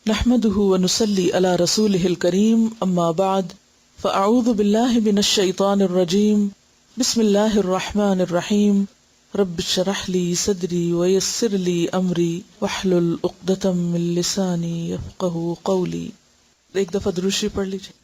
نحمده ونصلي على رسوله الكريم اما بعد فاعوذ بالله من الشيطان الرجيم بسم الله الرحمن الرحيم رب اشرح لي صدري ويسر لي امري واحلل عقدة من لساني يفقهوا قولي. ایک دفعہ درود شریف پڑھ لیجیے.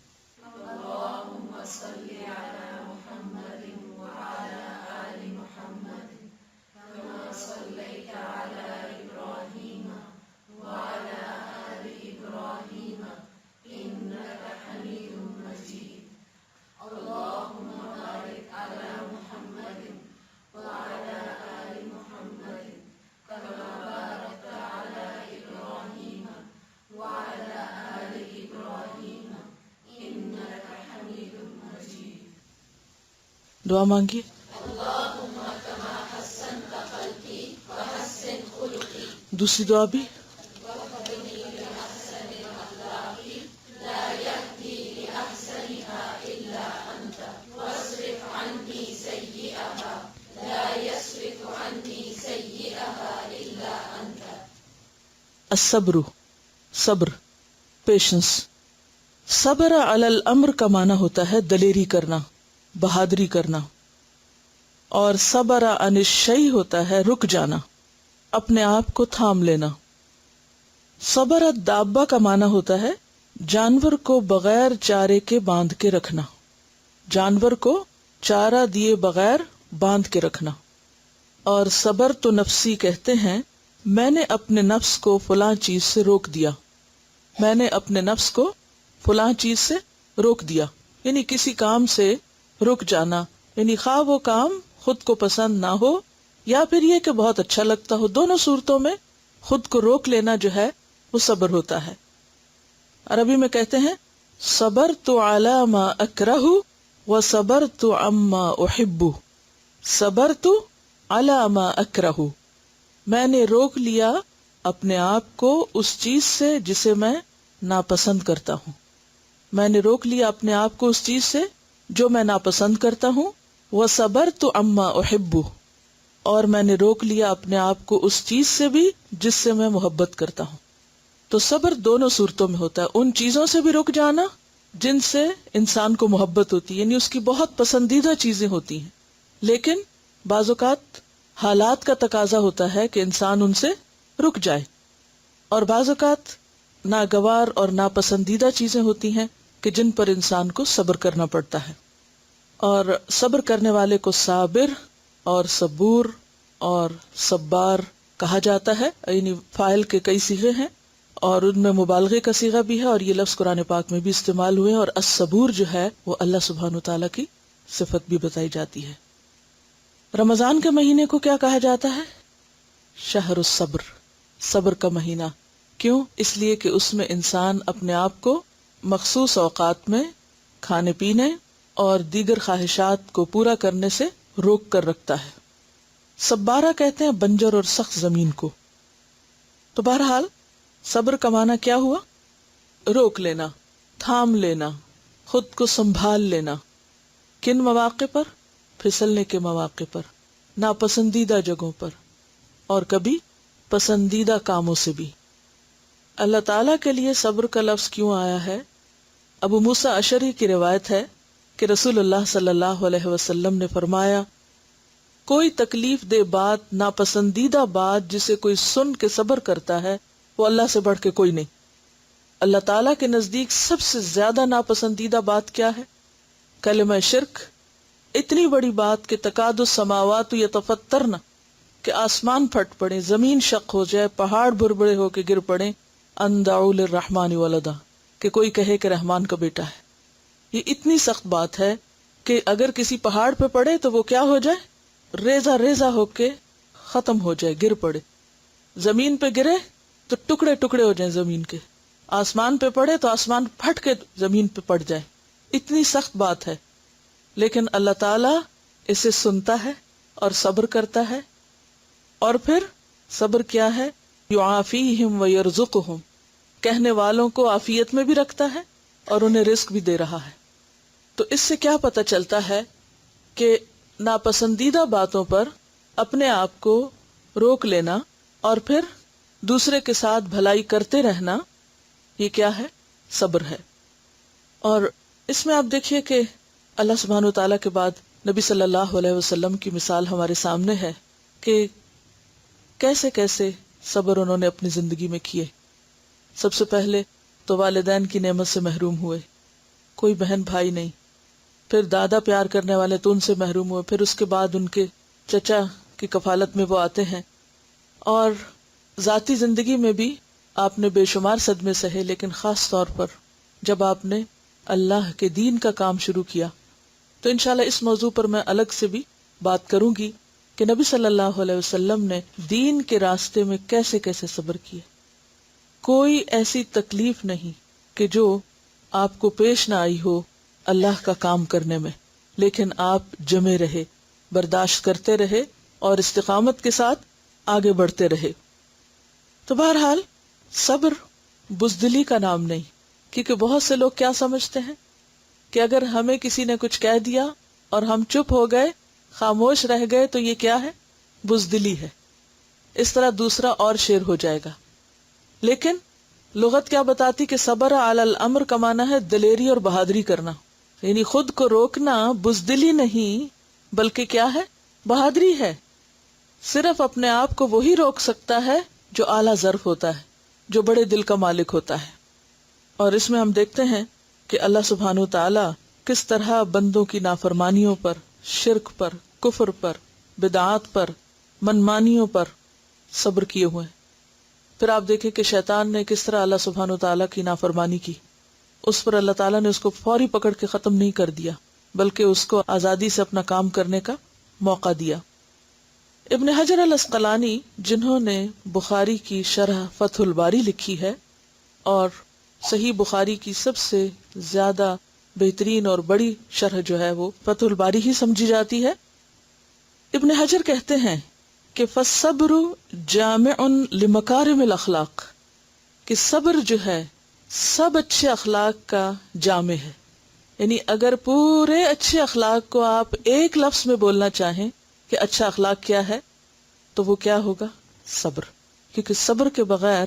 دعا مانگیے. دوسری دعا بھی. الصبر، صبر، پیشنس. صبر علی الامر کا معنی ہوتا ہے دلیری کرنا، بہادری کرنا، اور صبر عن الشیء ہوتا ہے رک جانا، اپنے آپ کو تھام لینا. صبر الدابہ کا معنی ہوتا ہے جانور کو بغیر چارے کے باندھ کے رکھنا، جانور کو چارہ دیے بغیر باندھ کے رکھنا. اور صبر تو نفسی کہتے ہیں میں نے اپنے نفس کو فلاں چیز سے روک دیا، میں نے اپنے نفس کو فلاں چیز سے روک دیا، یعنی کسی کام سے رک جانا، یعنی خواہ وہ کام خود کو پسند نہ ہو یا پھر یہ کہ بہت اچھا لگتا ہو، دونوں صورتوں میں خود کو روک لینا جو ہے وہ صبر ہوتا ہے. عربی میں کہتے ہیں صبرت علی ما اکرہ وصبرت عما احب. صبرت علی ما اکرہ، میں نے روک لیا اپنے آپ کو اس چیز سے جسے میں ناپسند کرتا ہوں، میں نے روک لیا اپنے آپ کو اس چیز سے جو میں ناپسند کرتا ہوں. وصبرت عما احب، اور میں نے روک لیا اپنے آپ کو اس چیز سے بھی جس سے میں محبت کرتا ہوں. تو صبر دونوں صورتوں میں ہوتا ہے، ان چیزوں سے بھی رک جانا جن سے انسان کو محبت ہوتی ہے، یعنی اس کی بہت پسندیدہ چیزیں ہوتی ہیں، لیکن بعض اوقات حالات کا تقاضا ہوتا ہے کہ انسان ان سے رک جائے، اور بعض اوقات ناگوار اور ناپسندیدہ چیزیں ہوتی ہیں کہ جن پر انسان کو صبر کرنا پڑتا ہے. اور صبر کرنے والے کو صابر اور صبور اور صبار کہا جاتا ہے، یعنی فاعل کے کئی صیغے ہیں اور ان میں مبالغے کا صیغہ بھی ہے، اور یہ لفظ قرآن پاک میں بھی استعمال ہوئے ہیں. اور الصبور جو ہے وہ اللہ سبحانہ وتعالیٰ کی صفت بھی بتائی جاتی ہے. رمضان کے مہینے کو کیا کہا جاتا ہے؟ شہر الصبر، صبر کا مہینہ. کیوں؟ اس لیے کہ اس میں انسان اپنے آپ کو مخصوص اوقات میں کھانے پینے اور دیگر خواہشات کو پورا کرنے سے روک کر رکھتا ہے. صبارہ کہتے ہیں بنجر اور سخت زمین کو. تو بہرحال صبر کا معنی کیا ہوا؟ روک لینا، تھام لینا، خود کو سنبھال لینا. کن مواقع پر؟ پھسلنے کے مواقع پر، ناپسندیدہ جگہوں پر، اور کبھی پسندیدہ کاموں سے بھی. اللہ تعالیٰ کے لیے صبر کا لفظ کیوں آیا ہے؟ ابو موسیٰ اشعری کی روایت ہے کہ رسول اللہ صلی اللہ علیہ وسلم نے فرمایا کوئی تکلیف دہ بات، ناپسندیدہ بات جسے کوئی سن کے صبر کرتا ہے وہ اللہ سے بڑھ کے کوئی نہیں. اللہ تعالیٰ کے نزدیک سب سے زیادہ ناپسندیدہ بات کیا ہے؟ کلمہ شرک. اتنی بڑی بات کہ تکاد السماوات یتفطرن، کہ آسمان پھٹ پڑے، زمین شق ہو جائے، پہاڑ بڑبڑے ہو کے گر پڑے، ان دعوا للرحمن ولدا، کہ کوئی کہے کہ رحمان کا بیٹا ہے. یہ اتنی سخت بات ہے کہ اگر کسی پہاڑ پہ پڑے تو وہ کیا ہو جائے؟ ریزہ ریزہ ہو کے ختم ہو جائے، گر پڑے. زمین پہ گرے تو ٹکڑے ٹکڑے ہو جائیں زمین کے. آسمان پہ پڑے تو آسمان پھٹ کے زمین پہ پڑ جائے. اتنی سخت بات ہے، لیکن اللہ تعالیٰ اسے سنتا ہے اور صبر کرتا ہے. اور پھر صبر کیا ہے؟ یعافیہم ویرزقہم، کہنے والوں کو عافیت میں بھی رکھتا ہے اور انہیں رزق بھی دے رہا ہے. تو اس سے کیا پتہ چلتا ہے کہ ناپسندیدہ باتوں پر اپنے آپ کو روک لینا اور پھر دوسرے کے ساتھ بھلائی کرتے رہنا یہ کیا ہے؟ صبر ہے۔ اور اس میں آپ دیکھیے کہ اللہ سبحانہ وتعالیٰ کے بعد نبی صلی اللہ علیہ وسلم کی مثال ہمارے سامنے ہے کہ کیسے کیسے صبر انہوں نے اپنی زندگی میں کیے۔ سب سے پہلے تو والدین کی نعمت سے محروم ہوئے، کوئی بہن بھائی نہیں، پھر دادا پیار کرنے والے تو ان سے محروم ہوئے، پھر اس کے بعد ان کے چچا کی کفالت میں وہ آتے ہیں، اور ذاتی زندگی میں بھی آپ نے بے شمار صدمے سہے، لیکن خاص طور پر جب آپ نے اللہ کے دین کا کام شروع کیا تو انشاءاللہ اس موضوع پر میں الگ سے بھی بات کروں گی کہ نبی صلی اللہ علیہ وسلم نے دین کے راستے میں کیسے کیسے صبر کیے۔ کوئی ایسی تکلیف نہیں کہ جو آپ کو پیش نہ آئی ہو اللہ کا کام کرنے میں، لیکن آپ جمے رہے، برداشت کرتے رہے اور استقامت کے ساتھ آگے بڑھتے رہے۔ تو بہرحال صبر بزدلی کا نام نہیں، کیونکہ بہت سے لوگ کیا سمجھتے ہیں کہ اگر ہمیں کسی نے کچھ کہہ دیا اور ہم چپ ہو گئے، خاموش رہ گئے، تو یہ کیا ہے؟ بزدلی ہے، اس طرح دوسرا اور شیر ہو جائے گا۔ لیکن لغت کیا بتاتی کہ صبر علی الامر کا معنی ہے دلیری اور بہادری کرنا، یعنی خود کو روکنا بزدلی نہیں بلکہ کیا ہے؟ بہادری ہے۔ صرف اپنے آپ کو وہی روک سکتا ہے جو اعلیٰ ظرف ہوتا ہے، جو بڑے دل کا مالک ہوتا ہے۔ اور اس میں ہم دیکھتے ہیں کہ اللہ سبحانہ و تعالی کس طرح بندوں کی نافرمانیوں پر، شرک پر، کفر پر، بدعات پر، منمانیوں پر صبر کیے ہوئے ہیں۔ پھر آپ دیکھیں کہ شیطان نے کس طرح اللہ سبحانہ و تعالیٰ کی نافرمانی کی، اس پر اللہ تعالیٰ نے اس کو فوری پکڑ کے ختم نہیں کر دیا، بلکہ اس کو آزادی سے اپنا کام کرنے کا موقع دیا۔ ابن حجر الاسقلانی جنہوں نے بخاری کی شرح فتح الباری لکھی ہے، اور صحیح بخاری کی سب سے زیادہ بہترین اور بڑی شرح جو ہے وہ فتح الباری ہی سمجھی جاتی ہے، ابن حجر کہتے ہیں کہ فَالصَّبْرُ جَامِعٌ لِمَكَارِمِ الْأَخْلَاقِ، کہ صبر جو ہے سب اچھے اخلاق کا جامع ہے۔ یعنی اگر پورے اچھے اخلاق کو آپ ایک لفظ میں بولنا چاہیں کہ اچھا اخلاق کیا ہے، تو وہ کیا ہوگا؟ صبر۔ کیونکہ صبر کے بغیر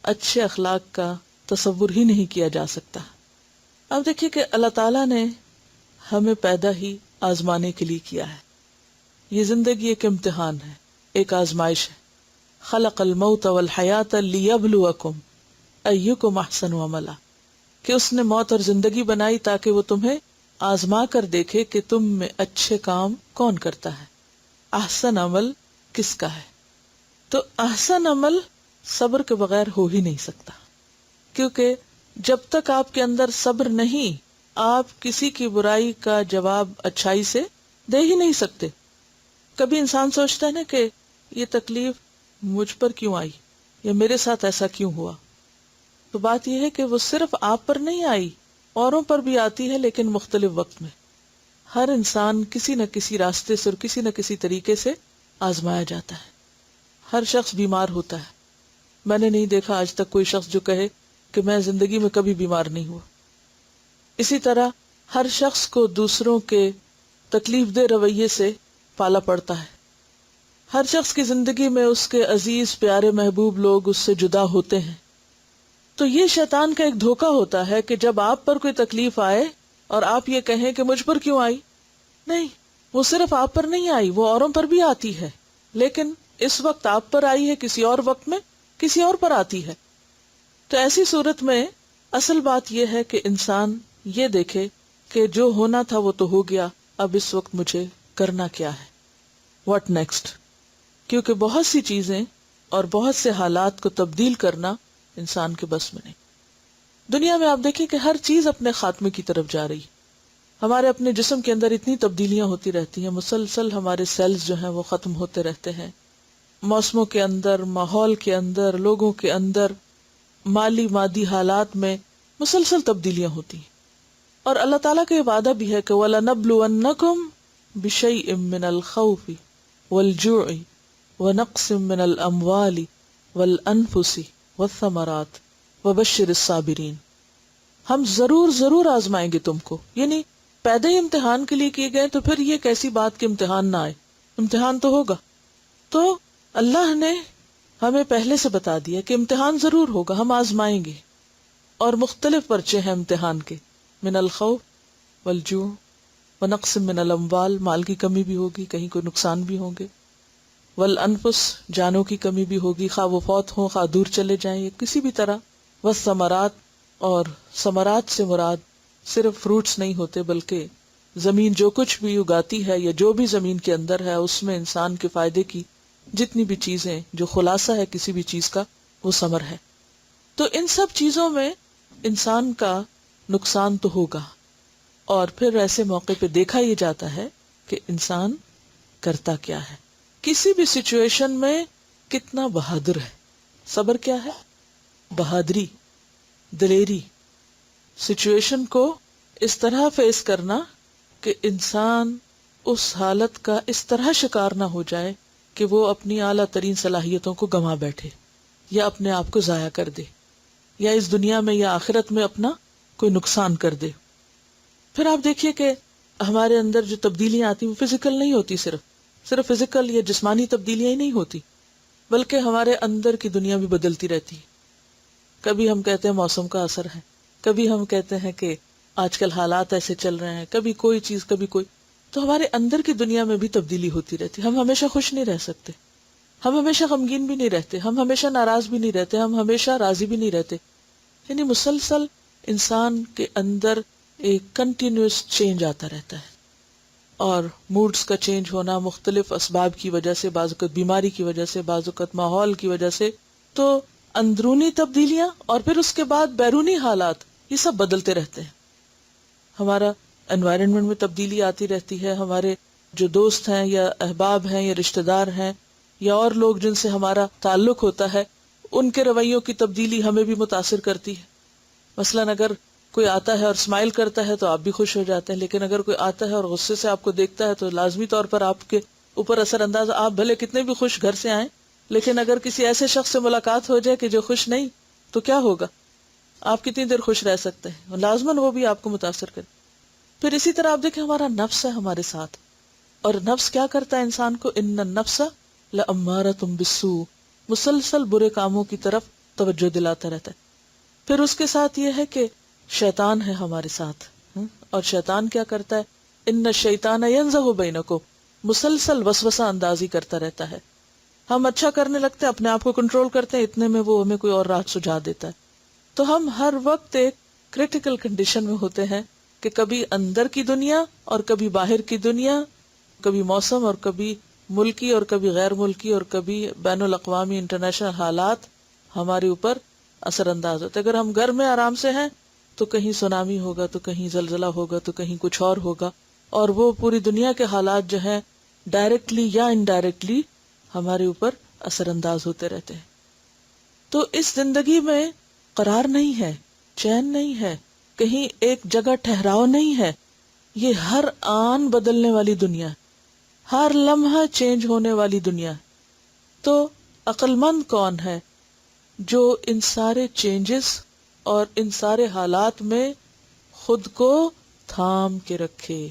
اچھے اخلاق کا تصور ہی نہیں کیا جا سکتا۔ اب دیکھیے کہ اللہ تعالیٰ نے ہمیں پیدا ہی آزمانے کے لیے کیا ہے۔ یہ زندگی ایک امتحان ہے، ایک آزمائش ہے۔ خلق الموت والحیات لیبلوکم ایکم احسن عملا، کہ اس نے موت اور زندگی بنائی تاکہ وہ تمہیں آزما کر دیکھے کہ تم میں اچھے کام کون کرتا ہے، احسن عمل کس کا ہے۔ تو احسن عمل صبر کے بغیر ہو ہی نہیں سکتا، کیونکہ جب تک آپ کے اندر صبر نہیں، آپ کسی کی برائی کا جواب اچھائی سے دے ہی نہیں سکتے۔ کبھی انسان سوچتا ہے نا کہ یہ تکلیف مجھ پر کیوں آئی، یا میرے ساتھ ایسا کیوں ہوا، تو بات یہ ہے کہ وہ صرف آپ پر نہیں آئی، اوروں پر بھی آتی ہے، لیکن مختلف وقت میں۔ ہر انسان کسی نہ کسی راستے سے اور کسی نہ کسی طریقے سے آزمایا جاتا ہے۔ ہر شخص بیمار ہوتا ہے، میں نے نہیں دیکھا آج تک کوئی شخص جو کہے کہ میں زندگی میں کبھی بیمار نہیں ہوا۔ اسی طرح ہر شخص کو دوسروں کے تکلیف دہ رویے سے پالا پڑتا ہے۔ ہر شخص کی زندگی میں اس کے عزیز پیارے محبوب لوگ اس سے جدا ہوتے ہیں۔ تو یہ شیطان کا ایک دھوکہ ہوتا ہے کہ جب آپ پر کوئی تکلیف آئے اور آپ یہ کہیں کہ مجھ پر کیوں آئی، نہیں، وہ صرف آپ پر نہیں آئی، وہ اوروں پر بھی آتی ہے، لیکن اس وقت آپ پر آئی ہے، کسی اور وقت میں کسی اور پر آتی ہے۔ تو ایسی صورت میں اصل بات یہ ہے کہ انسان یہ دیکھے کہ جو ہونا تھا وہ تو ہو گیا، اب اس وقت مجھے کرنا کیا ہے، واٹ نیکسٹ۔ کیونکہ بہت سی چیزیں اور بہت سے حالات کو تبدیل کرنا انسان کے بس میں نہیں۔ دنیا میں آپ دیکھیں کہ ہر چیز اپنے خاتمے کی طرف جا رہی ہے۔ ہمارے اپنے جسم کے اندر اتنی تبدیلیاں ہوتی رہتی ہیں، مسلسل ہمارے سیلز جو ہیں وہ ختم ہوتے رہتے ہیں، موسموں کے اندر، ماحول کے اندر، لوگوں کے اندر، مالی مادی حالات میں مسلسل تبدیلیاں ہوتی ہیں۔ اور اللہ تعالیٰ کا یہ وعدہ بھی ہے کہ وَلَنَبْلُوَنَّكُمْ بِشَيْءٍ مِّنَ الْخَوْفِ وَالْجُوعِ وَنَقْصٍ مِّنَ الْأَمْوَالِ وَالْأَنفُسِ وَالثَّمَرَاتِ وَبَشِّرِ الصَّابِرِينَ۔ ہم ضرور آزمائیں گے تم کو، یعنی پیدا ہی امتحان کے لیے کیے گئے، تو پھر یہ کیسی بات کہ امتحان نہ آئے، امتحان تو ہوگا۔ تو اللہ نے ہمیں پہلے سے بتا دیا کہ امتحان ضرور ہوگا، ہم آزمائیں گے۔ اور مختلف پرچے ہیں امتحان کے، من الخوف والجوع ونقص من الاموال، مال کی کمی بھی ہوگی، کہیں کوئی نقصان بھی ہوں گے، والانفس، جانوں کی کمی بھی ہوگی، خواہ وہ فوت ہوں، خواہ دور چلے جائیں، یا کسی بھی طرح، والثمرات، اور ثمرات سے مراد صرف فروٹس نہیں ہوتے بلکہ زمین جو کچھ بھی اگاتی ہے یا جو بھی زمین کے اندر ہے اس میں انسان کے فائدے کی جتنی بھی چیزیں، جو خلاصہ ہے کسی بھی چیز کا، وہ ثمر ہے۔ تو ان سب چیزوں میں انسان کا نقصان تو ہوگا، اور پھر ایسے موقع پہ دیکھا یہ جاتا ہے کہ انسان کرتا کیا ہے، کسی بھی سچویشن میں کتنا بہادر ہے۔ صبر کیا ہے؟ بہادری، دلیری، سچویشن کو اس طرح فیس کرنا کہ انسان اس حالت کا اس طرح شکار نہ ہو جائے کہ وہ اپنی اعلیٰ ترین صلاحیتوں کو گنوا بیٹھے، یا اپنے آپ کو ضائع کر دے، یا اس دنیا میں یا آخرت میں اپنا کوئی نقصان کر دے۔ پھر آپ دیکھیے کہ ہمارے اندر جو تبدیلیاں آتی ہیں وہ فزیکل نہیں ہوتی، صرف فزیکل یا جسمانی تبدیلیاں ہی نہیں ہوتی، بلکہ ہمارے اندر کی دنیا بھی بدلتی رہتی ہے۔ کبھی ہم کہتے ہیں موسم کا اثر ہے، کبھی ہم کہتے ہیں کہ آج کل حالات ایسے چل رہے ہیں، کبھی کوئی چیز، کبھی کوئی، تو ہمارے اندر کی دنیا میں بھی تبدیلی ہوتی رہتی۔ ہم ہمیشہ خوش نہیں رہ سکتے، ہم ہمیشہ غمگین بھی نہیں رہتے، ہم ہمیشہ ناراض بھی نہیں رہتے، ہم ہمیشہ راضی بھی نہیں رہتے، یعنی مسلسل انسان کے اندر ایک کنٹینیوس چینج آتا رہتا ہے، اور موڈز کا چینج ہونا مختلف اسباب کی وجہ سے، بعض اوقات بیماری کی وجہ سے، بعض اوقات ماحول کی وجہ سے، تو اندرونی تبدیلیاں اور پھر اس کے بعد بیرونی حالات، یہ سب بدلتے رہتے ہیں۔ ہمارا انوائرنمنٹ میں تبدیلی آتی رہتی ہے، ہمارے جو دوست ہیں یا احباب ہیں یا رشتہ دار ہیں یا اور لوگ جن سے ہمارا تعلق ہوتا ہے، ان کے رویوں کی تبدیلی ہمیں بھی متاثر کرتی ہے۔ مثلاً اگر کوئی آتا ہے اور اسمائل کرتا ہے تو آپ بھی خوش ہو جاتے ہیں، لیکن اگر کوئی آتا ہے اور غصے سے آپ کو دیکھتا ہے تو لازمی طور پر آپ کے اوپر اثر انداز، آپ بھلے کتنے بھی خوش گھر سے آئیں، لیکن اگر کسی ایسے شخص سے ملاقات ہو جائے کہ جو خوش نہیں، تو کیا ہوگا؟ آپ کتنی دیر خوش رہ سکتے ہیں؟ لازماً وہ بھی آپ کو متاثر کرے۔ پھر اسی طرح آپ دیکھیں ہمارا نفس ہے ہمارے ساتھ، اور نفس کیا کرتا ہے انسان کو؟ ان النفس لامارۃ بالسوء، مسلسل برے کاموں کی طرف توجہ دلاتا رہتا ہے۔ پھر اس کے ساتھ یہ ہے کہ شیطان ہے ہمارے ساتھ، اور شیطان کیا کرتا ہے؟ ان الشیطان ینزغ بینکم، مسلسل وسوسہ اندازی کرتا رہتا ہے۔ ہم اچھا کرنے لگتے ہیں، اپنے آپ کو کنٹرول کرتے ہیں، اتنے میں وہ ہمیں کوئی اور راہ سجھا دیتا ہے۔ تو ہم ہر وقت ایک کریٹیکل کنڈیشن میں ہوتے ہیں کہ کبھی اندر کی دنیا اور کبھی باہر کی دنیا، کبھی موسم اور کبھی ملکی اور کبھی غیر ملکی اور کبھی بین الاقوامی انٹرنیشنل حالات ہمارے اوپر اثر انداز ہوتے ہیں۔ اگر ہم گھر میں آرام سے ہیں تو کہیں سونامی ہوگا، تو کہیں زلزلہ ہوگا، تو کہیں کچھ اور ہوگا، اور وہ پوری دنیا کے حالات جو ہیں ڈائریکٹلی یا انڈائریکٹلی ہمارے اوپر اثر انداز ہوتے رہتے ہیں۔ تو اس زندگی میں قرار نہیں ہے، چین نہیں ہے، کہیں ایک جگہ ٹھہراؤ نہیں ہے، یہ ہر آن بدلنے والی دنیا، ہر لمحہ چینج ہونے والی دنیا۔ تو عقل مند کون ہے؟ جو ان سارے چینجز اور ان سارے حالات میں خود کو تھام کے رکھے،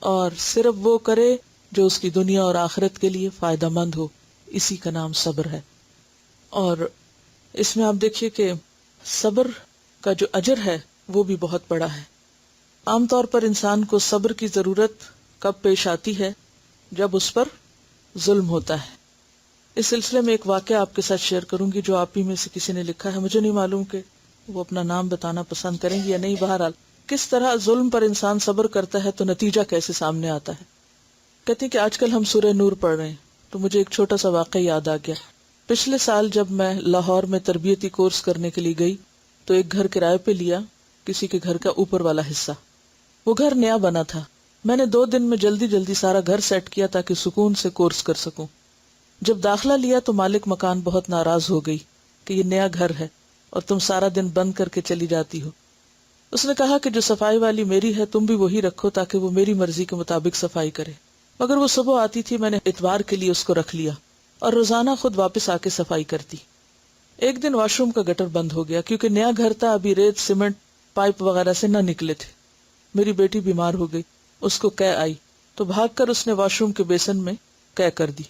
اور صرف وہ کرے جو اس کی دنیا اور آخرت کے لیے فائدہ مند ہو۔ اسی کا نام صبر ہے۔ اور اس میں آپ دیکھیے کہ صبر کا جو اجر ہے وہ بھی بہت بڑا ہے۔ عام طور پر انسان کو صبر کی ضرورت کب پیش آتی ہے؟ جب اس پر ظلم ہوتا ہے۔ اس سلسلے میں ایک واقعہ آپ کے ساتھ شیئر کروں گی جو آپ ہی میں سے کسی نے لکھا ہے، مجھے نہیں معلوم کہ وہ اپنا نام بتانا پسند کریں گے یا نہیں، بہرحال کس طرح ظلم پر انسان صبر کرتا ہے تو نتیجہ کیسے سامنے آتا ہے۔ کہتے ہیں کہ آج کل ہم سورہ نور پڑھ رہے ہیں تو مجھے ایک چھوٹا سا واقعہ یاد آ گیا۔ پچھلے سال جب میں لاہور میں تربیتی کورس کرنے کے لیے گئی تو ایک گھر کرائے پہ لیا، کسی کے گھر کا اوپر والا حصہ۔ وہ گھر نیا بنا تھا، میں نے 2 دن میں جلدی سارا گھر سیٹ کیا تاکہ سکون سے کورس کر سکوں۔ جب داخلہ لیا تو مالک مکان بہت ناراض ہو گئی کہ یہ نیا گھر ہے اور تم سارا دن بند کر کے چلی جاتی ہو۔ اس نے کہا کہ جو صفائی والی میری ہے تم بھی وہی رکھو تاکہ وہ میری مرضی کے مطابق صفائی کرے۔ مگر وہ صبح آتی تھی، میں نے اتوار کے لیے اس کو رکھ لیا اور روزانہ خود واپس آ کے صفائی کرتی۔ ایک دن واش روم کا گٹر بند ہو گیا کیونکہ نیا گھر تھا، ابھی ریت سیمنٹ پائپ وغیرہ سے نہ نکلے تھے۔ میری بیٹی بیمار ہو گئی، اس کو قے آئی تو بھاگ کر اس نے واش روم کے بیسن میں قے کر دی۔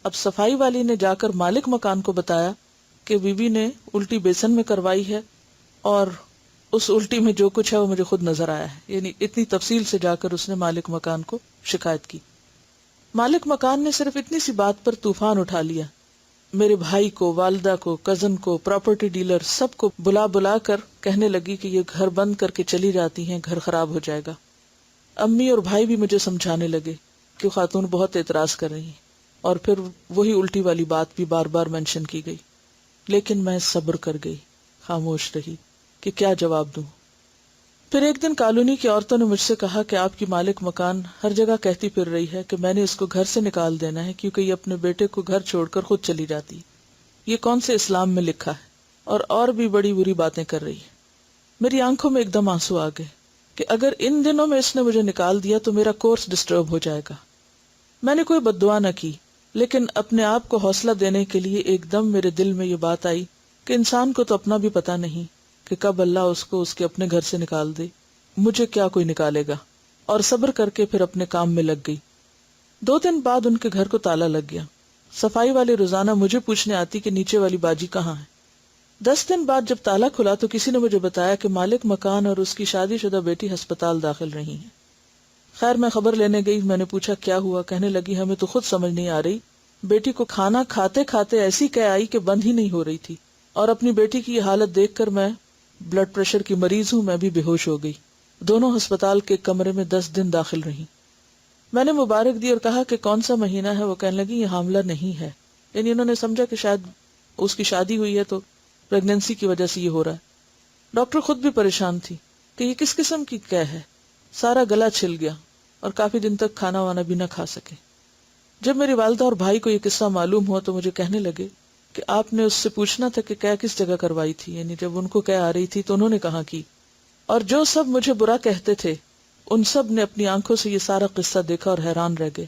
اب صفائی والی نے جا کر مالک مکان کو بتایا کہ بی بی نے الٹی بیسن میں کروائی ہے اور اس الٹی میں جو کچھ ہے وہ مجھے خود نظر آیا ہے. یعنی اتنی تفصیل سے جا کر اس نے مالک مکان کو شکایت کی. مالک مکان نے صرف اتنی سی بات پر طوفان اٹھا لیا. میرے بھائی کو، والدہ کو، کزن کو، پراپرٹی ڈیلر سب کو بلا بلا کر کہنے لگی کہ یہ گھر بند کر کے چلی جاتی ہیں، گھر خراب ہو جائے گا. امی اور بھائی بھی مجھے سمجھانے لگے کہ خاتون بہت اعتراض کر رہی ہیں، اور پھر وہی الٹی والی بات بھی بار بار مینشن کی گئی. لیکن میں صبر کر گئی، خاموش رہی کہ کیا جواب دوں. پھر ایک دن کالونی کی عورتوں نے مجھ سے کہا کہ آپ کی مالک مکان ہر جگہ کہتی پھر رہی ہے کہ میں نے اس کو گھر سے نکال دینا ہے کیونکہ یہ اپنے بیٹے کو گھر چھوڑ کر خود چلی جاتی. یہ کون سے اسلام میں لکھا ہے؟ اور بھی بڑی بری باتیں کر رہی ہے. میری آنکھوں میں ایک دم آنسو آ گئے کہ اگر ان دنوں میں اس نے مجھے نکال دیا تو میرا کورس ڈسٹرب ہو جائے گا. میں نے کوئی بد دعا نہ کی، لیکن اپنے آپ کو حوصلہ دینے کے لیے ایک دم میرے دل میں یہ بات آئی کہ انسان کو تو اپنا بھی پتا نہیں کہ کب اللہ اس کو اس کے اپنے گھر سے نکال دے، مجھے کیا کوئی نکالے گا. اور صبر کر کے پھر اپنے کام میں لگ گئی. 2 دن بعد ان کے گھر کو تالا لگ گیا. صفائی والے روزانہ مجھے پوچھنے آتی کہ نیچے والی باجی کہاں ہے. 10 دن بعد جب تالا کھلا تو کسی نے مجھے بتایا کہ مالک مکان اور اس کی شادی شدہ بیٹی ہسپتال داخل رہی ہیں. خیر میں خبر لینے گئی. میں نے پوچھا کیا ہوا؟ کہنے لگی ہمیں تو خود سمجھ نہیں آ رہی، بیٹی کو کھانا کھاتے کھاتے ایسی قے آئی کہ بند ہی نہیں ہو رہی تھی، اور اپنی بیٹی کی یہ حالت دیکھ کر میں بلڈ پریشر کی مریض ہوں، میں بھی بے ہوش ہو گئی. دونوں ہسپتال کے کمرے میں 10 دن داخل رہی. میں نے مبارک دی اور کہا کہ کون سا مہینہ ہے؟ وہ کہنے لگی یہ حاملہ نہیں ہے. یعنی انہوں نے سمجھا کہ شاید اس کی شادی ہوئی ہے تو پریگنینسی کی وجہ سے یہ ہو رہا ہے. ڈاکٹر خود بھی پریشان تھی کہ یہ کس قسم کی قے ہے. سارا گلا چھل گیا اور کافی دن تک کھانا وانا بھی نہ کھا سکے. جب میری والدہ اور بھائی کو یہ قصہ معلوم ہوا تو مجھے کہنے لگے کہ آپ نے اس سے پوچھنا تھا کہ قے کس جگہ کروائی تھی. یعنی جب ان کو قے آ رہی تھی تو انہوں نے کہاں کی. اور جو سب مجھے برا کہتے تھے ان سب نے اپنی آنکھوں سے یہ سارا قصہ دیکھا اور حیران رہ گئے.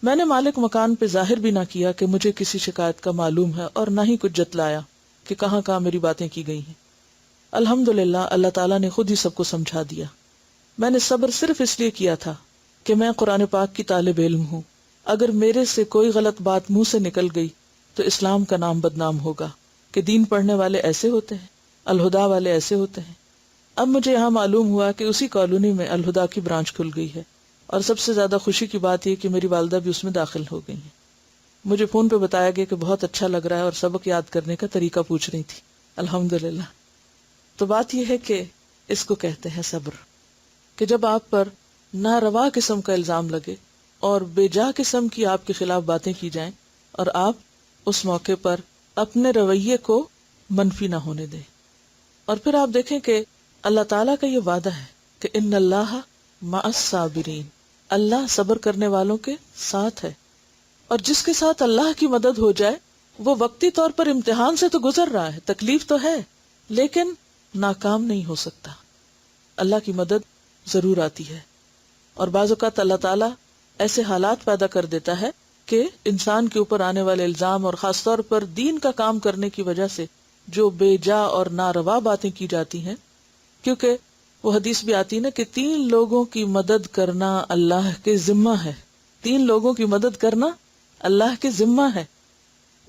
میں نے مالک مکان پہ ظاہر بھی نہ کیا کہ مجھے کسی شکایت کا معلوم ہے، اور نہ ہی کچھ جتلایا کہ کہاں کہاں میری باتیں کی گئی ہیں. الحمدللہ اللہ تعالیٰ نے خود ہی سب کو سمجھا دیا. میں نے صبر صرف اس لیے کیا تھا کہ میں قرآن پاک کی طالب علم ہوں. اگر میرے سے کوئی غلط بات منہ سے نکل گئی تو اسلام کا نام بدنام ہوگا کہ دین پڑھنے والے ایسے ہوتے ہیں، الہدا والے ایسے ہوتے ہیں. اب مجھے یہاں معلوم ہوا کہ اسی کالونی میں الہدا کی برانچ کھل گئی ہے، اور سب سے زیادہ خوشی کی بات یہ کہ میری والدہ بھی اس میں داخل ہو گئی ہیں. مجھے فون پہ بتایا گیا کہ بہت اچھا لگ رہا ہے، اور سبق یاد کرنے کا طریقہ پوچھ رہی تھی. الحمدللہ. تو بات یہ ہے کہ اس کو کہتے ہیں صبر، کہ جب آپ پر ناروا قسم کا الزام لگے اور بے جا قسم کی آپ کے خلاف باتیں کی جائیں، اور آپ اس موقع پر اپنے رویے کو منفی نہ ہونے دیں. اور پھر آپ دیکھیں کہ اللہ تعالیٰ کا یہ وعدہ ہے کہ ان اللہ مع الصابرین، اللہ صبر کرنے والوں کے ساتھ ہے. اور جس کے ساتھ اللہ کی مدد ہو جائے وہ وقتی طور پر امتحان سے تو گزر رہا ہے، تکلیف تو ہے، لیکن ناکام نہیں ہو سکتا. اللہ کی مدد ضرور آتی ہے. اور بعض اوقات اللہ تعالیٰ ایسے حالات پیدا کر دیتا ہے کہ انسان کے اوپر آنے والے الزام، اور خاص طور پر دین کا کام کرنے کی وجہ سے جو بے جا اور ناروا باتیں کی جاتی ہیں، کیونکہ وہ حدیث بھی آتی ہے نا کہ 3 لوگوں کی مدد کرنا اللہ کے ذمہ ہے. 3 لوگوں کی مدد کرنا اللہ کے ذمہ ہے،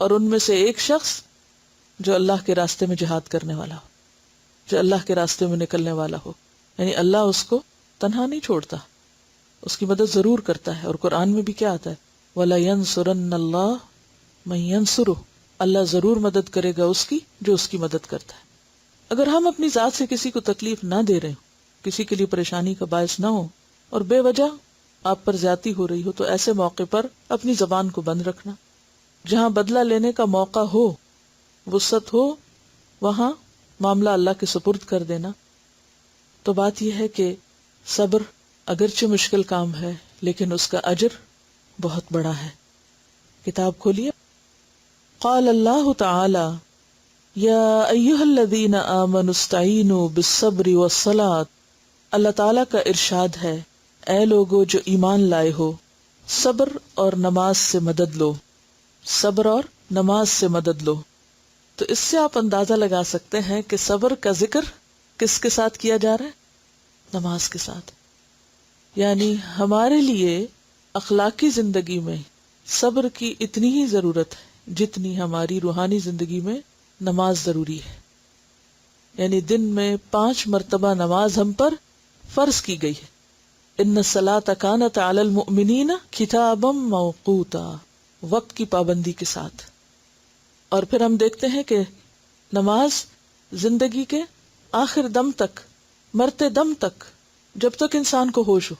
اور ان میں سے ایک شخص جو اللہ کے راستے میں جہاد کرنے والا ہو، جو اللہ کے راستے میں نکلنے والا ہو. یعنی اللہ اس کو تنہا نہیں چھوڑتا، اس کی مدد ضرور کرتا ہے. اور قرآن میں بھی کیا آتا ہے؟ وَلَيَنْصُرَنَّ اللَّهُ مَن يَنْصُرُهُ، اللہ ضرور مدد کرے گا اس کی جو اس کی مدد کرتا ہے. اگر ہم اپنی ذات سے کسی کو تکلیف نہ دے رہے ہوں، کسی کے لیے پریشانی کا باعث نہ ہو، اور بے وجہ آپ پر زیادتی ہو رہی ہو، تو ایسے موقع پر اپنی زبان کو بند رکھنا. جہاں بدلہ لینے کا موقع ہو، وسعت ہو، وہاں معاملہ اللہ کے سپرد کر دینا. تو بات یہ ہے کہ صبر اگرچہ مشکل کام ہے لیکن اس کا اجر بہت بڑا ہے. کتاب کھولیے. قال اللہ تعالی یا ایھا الذین آمنوا استعینوا بالصبر والصلاۃ. اللہ تعالیٰ کا ارشاد ہے، اے لوگو جو ایمان لائے ہو، صبر اور نماز سے مدد لو. صبر اور نماز سے مدد لو. تو اس سے آپ اندازہ لگا سکتے ہیں کہ صبر کا ذکر کس کے ساتھ کیا جا رہا ہے؟ نماز کے ساتھ. یعنی ہمارے لیے اخلاقی زندگی میں صبر کی اتنی ہی ضرورت ہے جتنی ہماری روحانی زندگی میں نماز ضروری ہے. یعنی دن میں 5 مرتبہ نماز ہم پر فرض کی گئی ہے. ان الصلاۃ کانت علی المؤمنین کتابا موقوتا، وقت کی پابندی کے ساتھ. اور پھر ہم دیکھتے ہیں کہ نماز زندگی کے آخر دم تک، مرتے دم تک، جب تک انسان کو ہوش ہو،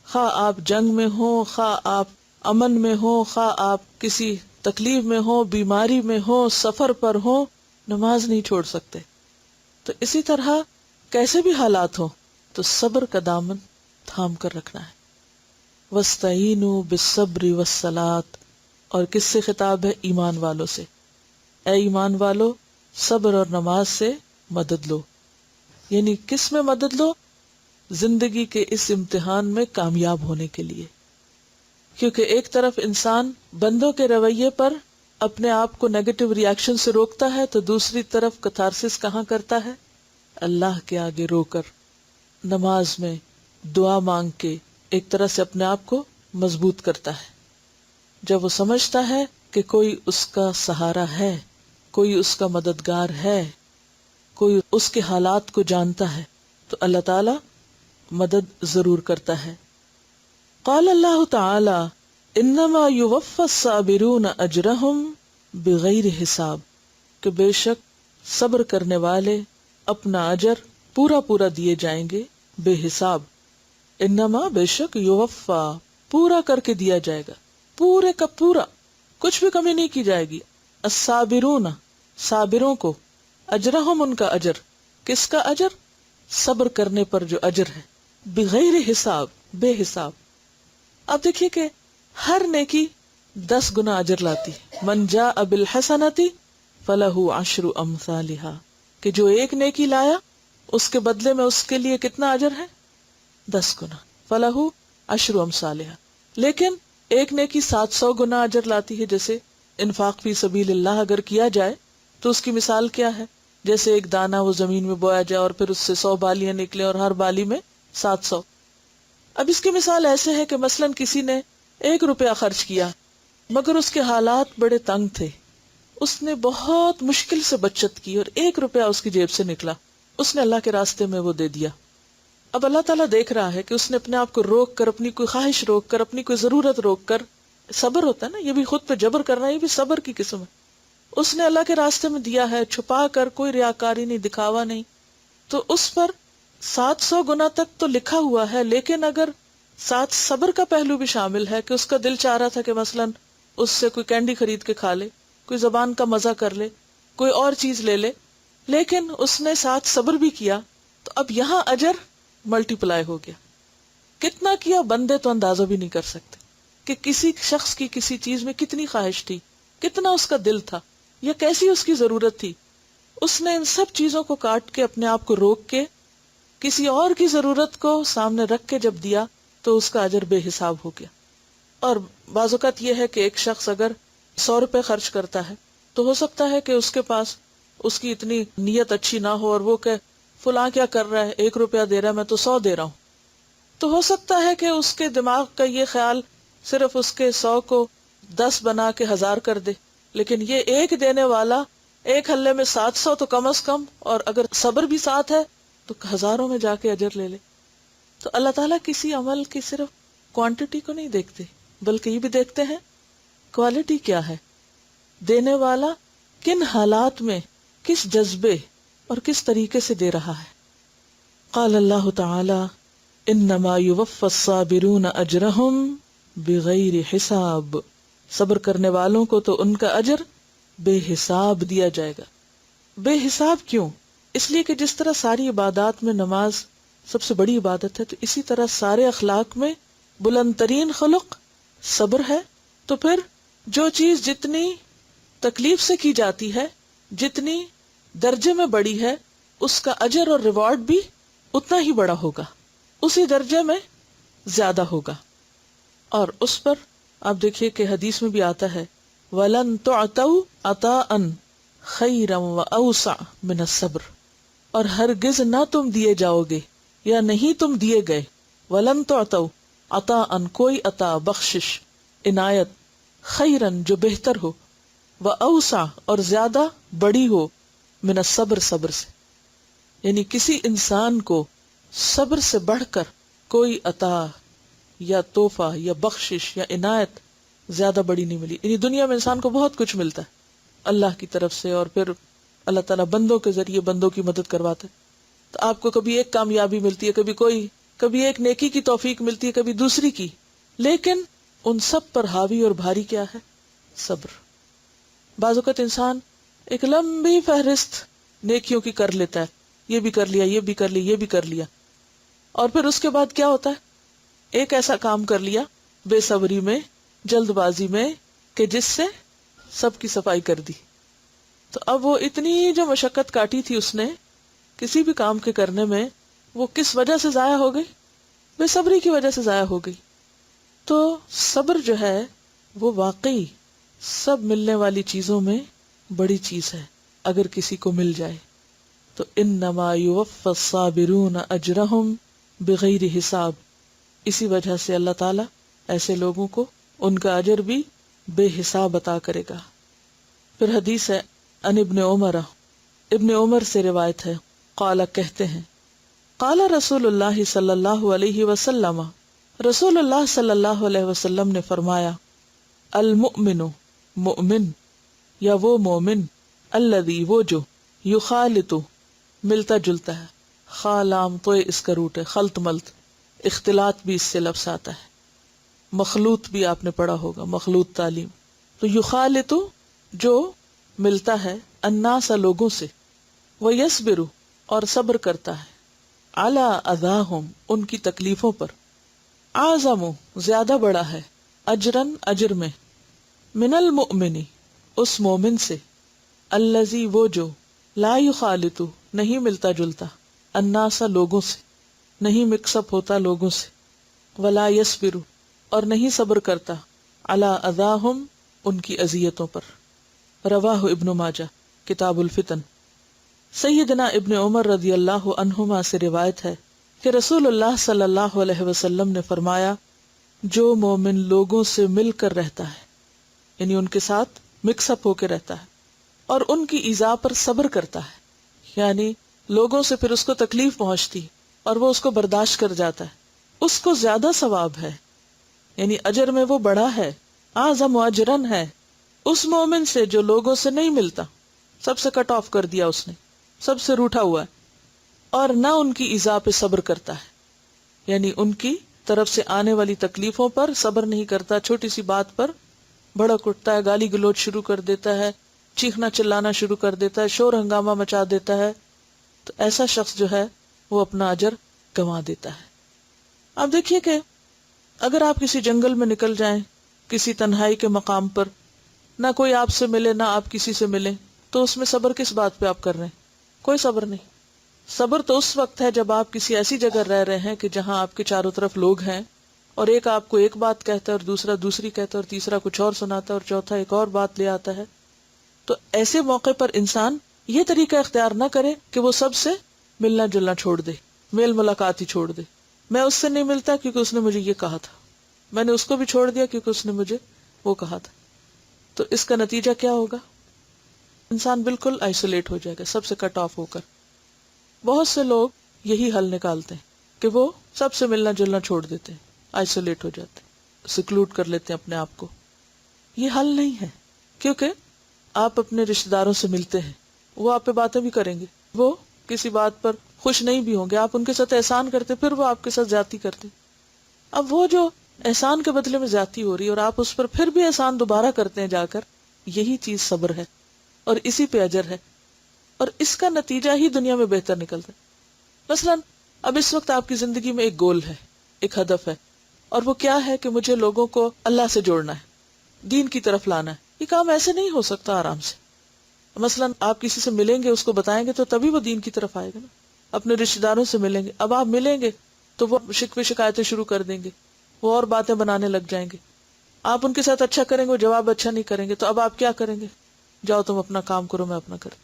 خواہ آپ جنگ میں ہوں، خواہ آپ امن میں ہوں، خواہ آپ کسی تکلیف میں ہوں، بیماری میں ہوں، سفر پر ہوں، نماز نہیں چھوڑ سکتے. تو اسی طرح کیسے بھی حالات ہوں تو صبر کا دامن تھام کر رکھنا ہے. وَاسْتَعِینُوا بِالصَّبْرِ وَالصَّلَاةِ، اور کس سے خطاب ہے؟ ایمان والوں سے. اے ایمان والو، صبر اور نماز سے مدد لو. یعنی کس میں مدد لو؟ زندگی کے اس امتحان میں کامیاب ہونے کے لیے. کیونکہ ایک طرف انسان بندوں کے رویے پر اپنے آپ کو نیگیٹو ری ایکشن سے روکتا ہے، تو دوسری طرف کتھارسس کہاں کرتا ہے؟ اللہ کے آگے رو کر، نماز میں دعا مانگ کے ایک طرح سے اپنے آپ کو مضبوط کرتا ہے. جب وہ سمجھتا ہے کہ کوئی اس کا سہارا ہے، کوئی اس کا مددگار ہے، کوئی اس کے حالات کو جانتا ہے، تو اللہ تعالی مدد ضرور کرتا ہے. قال اللہ تعالی انما یوفی الصابرون اجرہم بغیر حساب، کہ بے شک صبر کرنے والے اپنا اجر پورا پورا دیے جائیں گے بے حساب. انما بے شک یوفا پورا کر کے دیا جائے گا، پورے کا پورا، کچھ بھی کمی نہیں کی جائے گی. الصابرون صابروں کو، اجرہم ان کا اجر، کس کا اجر؟ صبر کرنے پر جو اجر ہے، بغیر حساب، بے حساب. اب دیکھیے کہ ہر نیکی 10 گنا اجر لاتی ہے. من جاء بالحسنۃ فلہ 10 امثالھا، کہ جو ایک نیکی لایا اس کے بدلے میں اس کے لیے کتنا اجر ہے؟ 10 گنا. فلہ 10 امثالھا. لیکن ایک نیکی 700 گنا اجر لاتی ہے. جیسے انفاق فی سبیل اللہ اگر کیا جائے تو اس کی مثال کیا ہے؟ جیسے ایک دانہ وہ زمین میں بویا جائے اور پھر اس سے 100 بالیاں نکلے اور ہر بالی میں 700. اب اس کی مثال ایسے ہے کہ مثلا کسی نے 1 روپیہ خرچ کیا، مگر اس کے حالات بڑے تنگ تھے، اس نے بہت مشکل سے بچت کی اور 1 روپیہ اس کی جیب سے نکلا، اس نے اللہ کے راستے میں وہ دے دیا. اب اللہ تعالیٰ دیکھ رہا ہے کہ اس نے اپنے آپ کو روک کر، اپنی کوئی خواہش روک کر، اپنی کوئی ضرورت روک کر، صبر ہوتا ہے نا، یہ بھی خود پہ جبر کرنا، یہ بھی صبر کی قسم ہے. اس نے اللہ کے راستے میں دیا ہے، چھپا کر، کوئی ریاکاری نہیں، دکھاوا نہیں، تو اس پر 700 گنا تک تو لکھا ہوا ہے. لیکن اگر ساتھ صبر کا پہلو بھی شامل ہے کہ اس کا دل چاہ رہا تھا کہ مثلا اس سے کوئی کینڈی خرید کے کھا لے، کوئی زبان کا مزہ کر لے، کوئی اور چیز لے لے، لیکن اس نے ساتھ صبر بھی کیا، تو اب یہاں اجر ملٹی پلائی ہو گیا. کتنا کیا بندے تو اندازہ بھی نہیں کر سکتے کہ کسی شخص کی کسی چیز میں کتنی خواہش تھی، کتنا اس کا دل تھا، یا کیسی اس کی ضرورت تھی. اس نے ان سب چیزوں کو کاٹ کے، اپنے آپ کو روک کے، کسی اور کی ضرورت کو سامنے رکھ کے جب دیا تو اس کا اجر بے حساب ہو گیا. اور بعض اوقات یہ ہے کہ ایک شخص اگر 100 روپے خرچ کرتا ہے تو ہو سکتا ہے کہ اس کے پاس اس کی اتنی نیت اچھی نہ ہو اور وہ کہ فلاں کیا کر رہا ہے، 1 روپیہ دے رہا ہے، میں تو 100 دے رہا ہوں. تو ہو سکتا ہے کہ اس کے دماغ کا یہ خیال صرف اس کے 100 کو 10 بنا کے 1000 کر دے، لیکن یہ ایک دینے والا ایک ہلے میں 700 تو کم از کم، اور اگر صبر بھی ساتھ ہے تو ہزاروں میں جا کے اجر لے لے. تو اللہ تعالیٰ کسی عمل کی صرف کوانٹٹی کو نہیں دیکھتے، بلکہ یہ بھی دیکھتے ہیں کوالٹی کیا ہے، دینے والا کن حالات میں، کس جذبے اور کس طریقے سے دے رہا ہے. قال اللہ تعالی انما یوفی الصابرون اجرہم بغیر حساب، صبر کرنے والوں کو تو ان کا اجر بے حساب دیا جائے گا. بے حساب کیوں؟ اس لیے کہ جس طرح ساری عبادات میں نماز سب سے بڑی عبادت ہے، تو اسی طرح سارے اخلاق میں بلند ترین خلق صبر ہے. تو پھر جو چیز جتنی تکلیف سے کی جاتی ہے، جتنی درجے میں بڑی ہے، اس کا اجر اور ریوارڈ بھی اتنا ہی بڑا ہوگا، اسی درجے میں زیادہ ہوگا. اور اس پر آپ دیکھیے کہ حدیث میں بھی آتا ہے وَلَن تُعْتَوْا عَطَاءً خَيْرًا وَأَوْسَعَ مِنَ الصَّبْرِ، اور ہرگز نہ تم دیے جاؤ گے یا نہیں تم دیے گئے، وَلَن تُعْتَوْا عَطَاءً کوئی عطا، بخشش، عنایت، خیرن جو بہتر ہو، وَأَوْسَعَ اور زیادہ بڑی ہو، من الصبر صبر سے. یعنی کسی انسان کو صبر سے بڑھ کر کوئی عطا یا تحفہ یا بخشش یا عنایت زیادہ بڑی نہیں ملی. یعنی دنیا میں انسان کو بہت کچھ ملتا ہے اللہ کی طرف سے، اور پھر اللہ تعالیٰ بندوں کے ذریعے بندوں کی مدد کرواتے. تو آپ کو کبھی ایک کامیابی ملتی ہے، کبھی ایک نیکی کی توفیق ملتی ہے، کبھی دوسری کی، لیکن ان سب پر حاوی اور بھاری کیا ہے؟ صبر. بعض اوقات انسان ایک لمبی فہرست نیکیوں کی کر لیتا ہے، یہ بھی کر لیا، یہ بھی کر لیا، یہ بھی کر لیا، اور پھر اس کے بعد کیا ہوتا ہے؟ ایک ایسا کام کر لیا بے صبری میں، جلد بازی میں، کہ جس سے سب کی صفائی کر دی. تو اب وہ اتنی جو مشقت کاٹی تھی اس نے کسی بھی کام کے کرنے میں، وہ کس وجہ سے ضائع ہو گئی؟ بے صبری کی وجہ سے ضائع ہو گئی. تو صبر جو ہے وہ واقعی سب ملنے والی چیزوں میں بڑی چیز ہے. اگر کسی کو مل جائے تو انما یوفی الصابرون اجرہم بغیر حساب. اسی وجہ سے اللہ تعالیٰ ایسے لوگوں کو ان کا اجر بھی بے حساب عطا کرے گا. پھر حدیث ہے ان ابن عمر سے روایت ہے، قال کہتے ہیں، قال رسول اللہ صلی اللہ علیہ وسلم، رسول اللہ صلی اللہ علیہ وسلم نے فرمایا، المؤمن مؤمن یا وہ مومن، الذی وہ جو، یخالط ملتا جلتا ہے، خالام تو اس کا روٹ ہے، خلط ملط، اختلاط بھی اس سے لفظ آتا ہے، مخلوط بھی آپ نے پڑھا ہوگا، مخلوط تعلیم. تو یخالط جو ملتا ہے الناس لوگوں سے، ویصبر اور صبر کرتا ہے، علی اذاہم ان کی تکلیفوں پر، اعظم زیادہ بڑا ہے، اجرن اجر میں، من المؤمن اس مومن سے، الذی وہ جو، لا یخالط نہیں ملتا جلتا، الناس لوگوں سے، نہیں مکس اپ ہوتا لوگوں سے، ولا یصبر اور نہیں صبر کرتا، علی اذاہم ان کی اذیتوں پر. رواہ ابن ماجہ کتاب الفتن. سیدنا ابن عمر رضی اللہ عنہما سے روایت ہے کہ رسول اللہ صلی اللہ علیہ وسلم نے فرمایا، جو مومن لوگوں سے مل کر رہتا ہے، یعنی ان کے ساتھ مکس اپ ہو کے رہتا ہے، اور ان کی ایذا پر صبر کرتا ہے، یعنی لوگوں سے پھر اس کو تکلیف پہنچتی اور وہ اس کو برداشت کر جاتا ہے، اس کو زیادہ ثواب ہے، یعنی اجر میں وہ بڑا ہے، اعظم اجرن ہے، اس مومن سے جو لوگوں سے نہیں ملتا، سب سے کٹ آف کر دیا اس نے، سب سے روٹھا ہوا ہے، اور نہ ان کی ایذا پہ صبر کرتا ہے، یعنی ان کی طرف سے آنے والی تکلیفوں پر صبر نہیں کرتا، چھوٹی سی بات پر بھڑک اٹھتا ہے، گالی گلوچ شروع کر دیتا ہے، چیخنا چلانا شروع کر دیتا ہے، شور ہنگامہ مچا دیتا ہے. تو ایسا شخص جو ہے وہ اپنا اجر گنوا دیتا ہے. اب دیکھیے کہ اگر آپ کسی جنگل میں نکل جائیں، کسی تنہائی کے مقام پر، نہ کوئی آپ سے ملے نہ آپ کسی سے ملیں، تو اس میں صبر کس بات پہ آپ کر رہے ہیں؟ کوئی صبر نہیں. صبر تو اس وقت ہے جب آپ کسی ایسی جگہ رہ رہے ہیں کہ جہاں آپ کے چاروں طرف لوگ ہیں، اور ایک آپ کو ایک بات کہتا ہے اور دوسرا دوسری کہتا ہے اور تیسرا کچھ اور سناتا ہے اور چوتھا ایک اور بات لے آتا ہے. تو ایسے موقع پر انسان یہ طریقہ اختیار نہ کرے کہ وہ سب سے ملنا جلنا چھوڑ دے، میل ملاقات ہی چھوڑ دے. میں اس سے نہیں ملتا کیونکہ اس نے مجھے یہ کہا تھا، میں نے اس کو بھی چھوڑ دیا کیونکہ اس نے مجھے وہ کہا تھا. تو اس کا نتیجہ کیا ہوگا؟ انسان بالکل آئسولیٹ ہو جائے گا، سب سے کٹ آف ہو کر. بہت سے لوگ یہی حل نکالتے ہیں کہ وہ سب سے ملنا جلنا چھوڑ دیتے ہیں، آئسولیٹ ہو جاتے ہیں، سیکلوڈ کر لیتے ہیں اپنے آپ کو. یہ حل نہیں ہے، کیونکہ آپ اپنے رشتہ داروں سے ملتے ہیں، وہ آپ پہ باتیں بھی کریں گے، وہ کسی بات پر خوش نہیں بھی ہوں گے، آپ ان کے ساتھ احسان کرتے پھر وہ آپ کے ساتھ زیادتی کرتے. اب وہ جو احسان کے بدلے میں زیادتی ہو رہی ہے اور آپ اس پر پھر بھی احسان دوبارہ کرتے ہیں جا کر، یہی چیز صبر ہے اور اسی پہ اجر ہے، اور اس کا نتیجہ ہی دنیا میں بہتر نکلتا ہے. مثلا اب اس وقت آپ کی زندگی میں ایک گول ہے، ایک ہدف ہے، اور وہ کیا ہے کہ مجھے لوگوں کو اللہ سے جوڑنا ہے، دین کی طرف لانا ہے. یہ کام ایسے نہیں ہو سکتا آرام سے. مثلا آپ کسی سے ملیں گے، اس کو بتائیں گے تو تبھی وہ دین کی طرف آئے گا نا. اپنے رشتہ داروں سے ملیں گے، اب آپ ملیں گے تو وہ شکوے شکایتیں شروع کر دیں گے، وہ اور باتیں بنانے لگ جائیں گے. آپ ان کے ساتھ اچھا کریں گے، وہ جواب اچھا نہیں کریں گے، تو اب آپ کیا کریں گے؟ جاؤ تم اپنا کام کرو، میں اپنا کروں.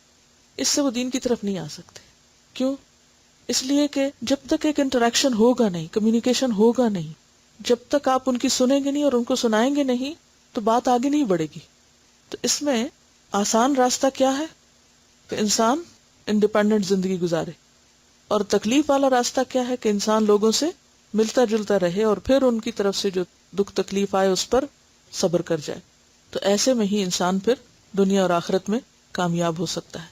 اس سے وہ دین کی طرف نہیں آ سکتے. کیوں؟ اس لیے کہ جب تک ایک انٹریکشن ہوگا نہیں، کمیونیکیشن ہوگا نہیں، جب تک آپ ان کی سنیں گے نہیں اور ان کو سنائیں گے نہیں، تو بات آگے نہیں بڑھے گی. تو اس میں آسان راستہ کیا ہے کہ انسان انڈیپینڈنٹ زندگی گزارے. اور تکلیف والا راستہ کیا ہے کہ انسان لوگوں سے ملتا جلتا رہے اور پھر ان کی طرف سے جو دکھ تکلیف آئے اس پر صبر کر جائے. تو ایسے میں ہی انسان پھر دنیا اور آخرت میں کامیاب ہو سکتا ہے.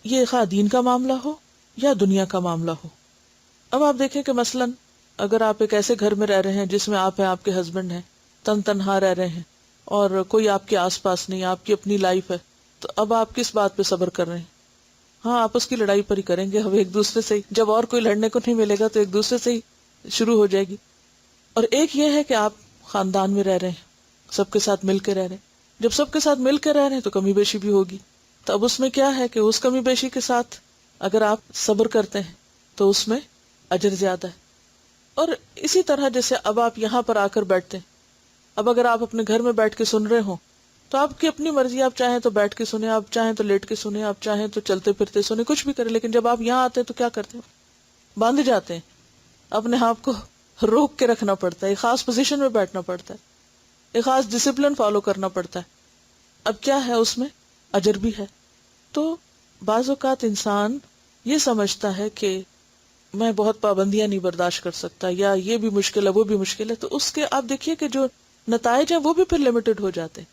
یہ خواہ دین کا معاملہ ہو یا دنیا کا معاملہ ہو. اب آپ دیکھیں کہ مثلاً اگر آپ ایک ایسے گھر میں رہ رہے ہیں جس میں آپ ہیں، آپ کے ہسبینڈ ہیں، تنہا رہ رہے ہیں اور کوئی آپ کے آس پاس نہیں، آپ کی اپنی لائف ہے، تو اب آپ کس بات پہ صبر کر رہے ہیں؟ ہاں، آپس کی لڑائی پر ہی کریں گے. اب ایک دوسرے سے جب اور کوئی لڑنے کو نہیں ملے گا تو ایک دوسرے سے ہی شروع ہو جائے گی. اور ایک یہ ہے کہ آپ خاندان میں رہ رہے ہیں، سب کے ساتھ مل کے رہ رہے ہیں. جب سب کے ساتھ مل کے رہ رہے ہیں تو کمی بیشی بھی ہوگی. تو اب اس میں کیا ہے کہ اس کمی بیشی کے ساتھ اگر آپ صبر کرتے ہیں تو اس میں اجر زیادہ ہے. اور اسی طرح جیسے اب آپ یہاں پر آ کر بیٹھتے ہیں، اب اگر آپ اپنے گھر میں بیٹھ کے سن رہے ہوں تو آپ کی اپنی مرضی، آپ چاہیں تو بیٹھ کے سنیں، آپ چاہیں تو لیٹ کے سنیں، آپ چاہیں تو چلتے پھرتے سنیں، کچھ بھی کریں. لیکن جب آپ یہاں آتے ہیں تو کیا کرتے ہیں؟ باندھ جاتے ہیں، اپنے آپ کو روک کے رکھنا پڑتا ہے، ایک خاص پوزیشن میں بیٹھنا پڑتا ہے، ایک خاص ڈسپلن فالو کرنا پڑتا ہے. اب کیا ہے اس میں اجر بھی ہے. تو بعض اوقات انسان یہ سمجھتا ہے کہ میں بہت پابندیاں نہیں برداشت کر سکتا، یا یہ بھی مشکل ہے وہ بھی مشکل ہے، تو اس کے آپ دیکھیے کہ جو نتائج ہیں وہ بھی پھر لمیٹڈ ہو جاتے ہیں.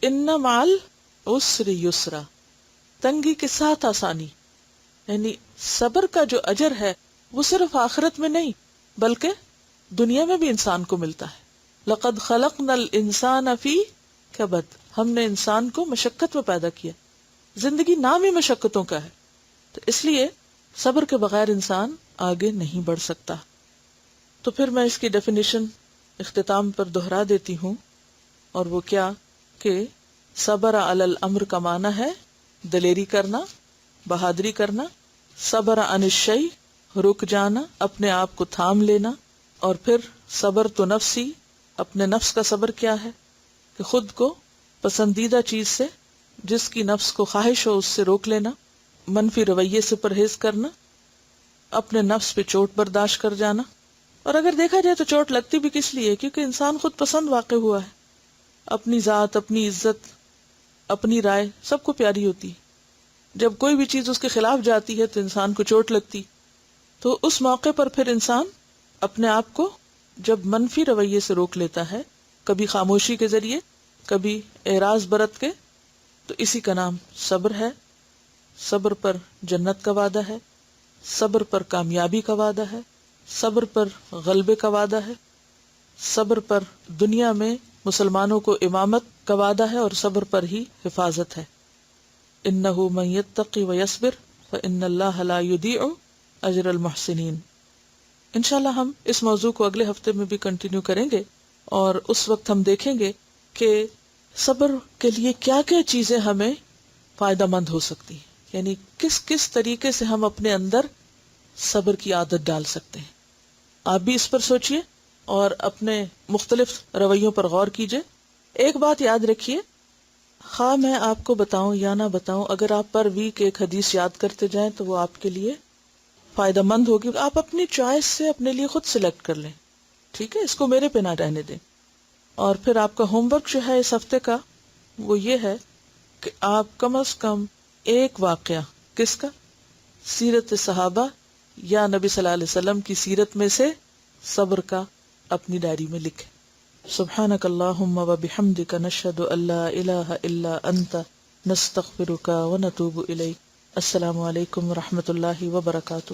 ان مع العسر یسرا، تنگی کے ساتھ آسانی. یعنی صبر کا جو اجر ہے وہ صرف آخرت میں نہیں بلکہ دنیا میں بھی انسان کو ملتا ہے. لقد خلقنا الانسان فی کبد، ہم نے انسان کو مشقت میں پیدا کیا. زندگی نام ہی مشقتوں کا ہے، تو اس لیے صبر کے بغیر انسان آگے نہیں بڑھ سکتا. تو پھر میں اس کی ڈیفینیشن اختتام پر دہرا دیتی ہوں، اور وہ کیا کہ صبر علی الامر کا معنی ہے دلیری کرنا، بہادری کرنا. صبر عن الشیء، رک جانا، اپنے آپ کو تھام لینا. اور پھر صبر تو نفسی، اپنے نفس کا صبر کیا ہے کہ خود کو پسندیدہ چیز سے جس کی نفس کو خواہش ہو اس سے روک لینا، منفی رویے سے پرہیز کرنا، اپنے نفس پہ چوٹ برداشت کر جانا. اور اگر دیکھا جائے تو چوٹ لگتی بھی کس لیے؟ کیونکہ انسان خود پسند واقع ہوا ہے، اپنی ذات، اپنی عزت، اپنی رائے سب کو پیاری ہوتی ہے. جب کوئی بھی چیز اس کے خلاف جاتی ہے تو انسان کو چوٹ لگتی. تو اس موقع پر پھر انسان اپنے آپ کو جب منفی رویے سے روک لیتا ہے، کبھی خاموشی کے ذریعے، کبھی اعراض برت کے، تو اسی کا نام صبر ہے. صبر پر جنت کا وعدہ ہے، صبر پر کامیابی کا وعدہ ہے، صبر پر غلبے کا وعدہ ہے، صبر پر دنیا میں مسلمانوں کو امامت کا وعدہ ہے، اور صبر پر ہی حفاظت ہے. انہ من یتقی ویصبر فان اللہ لا یضیع اجر المحسنین. انشاءاللہ ہم اس موضوع کو اگلے ہفتے میں بھی کنٹینیو کریں گے، اور اس وقت ہم دیکھیں گے کہ صبر کے لیے کیا کیا چیزیں ہمیں فائدہ مند ہو سکتی ہیں، یعنی کس کس طریقے سے ہم اپنے اندر صبر کی عادت ڈال سکتے ہیں. آپ بھی اس پر سوچئے اور اپنے مختلف رویوں پر غور کیجئے. ایک بات یاد رکھیے، خواہ میں آپ کو بتاؤں یا نہ بتاؤں، اگر آپ پر ویک ایک حدیث یاد کرتے جائیں تو وہ آپ کے لیے فائدہ مند ہوگی. آپ اپنی چوائس سے اپنے لیے خود سلیکٹ کر لیں، ٹھیک ہے، اس کو میرے پہ نہ رہنے دیں. اور پھر آپ کا ہوم ورک جو ہے اس ہفتے کا وہ یہ ہے کہ آپ کم از کم ایک واقعہ، کس کا؟ سیرت صحابہ یا نبی صلی اللہ علیہ وسلم کی سیرت میں سے صبر کا اپنی ڈائری میں لکھیں. سبحانک اللہم و بحمدک نشہد ان لا الہ الا انت نستغفرک و نتوب الیک. السلام علیکم و رحمۃ اللہ وبرکاتہ.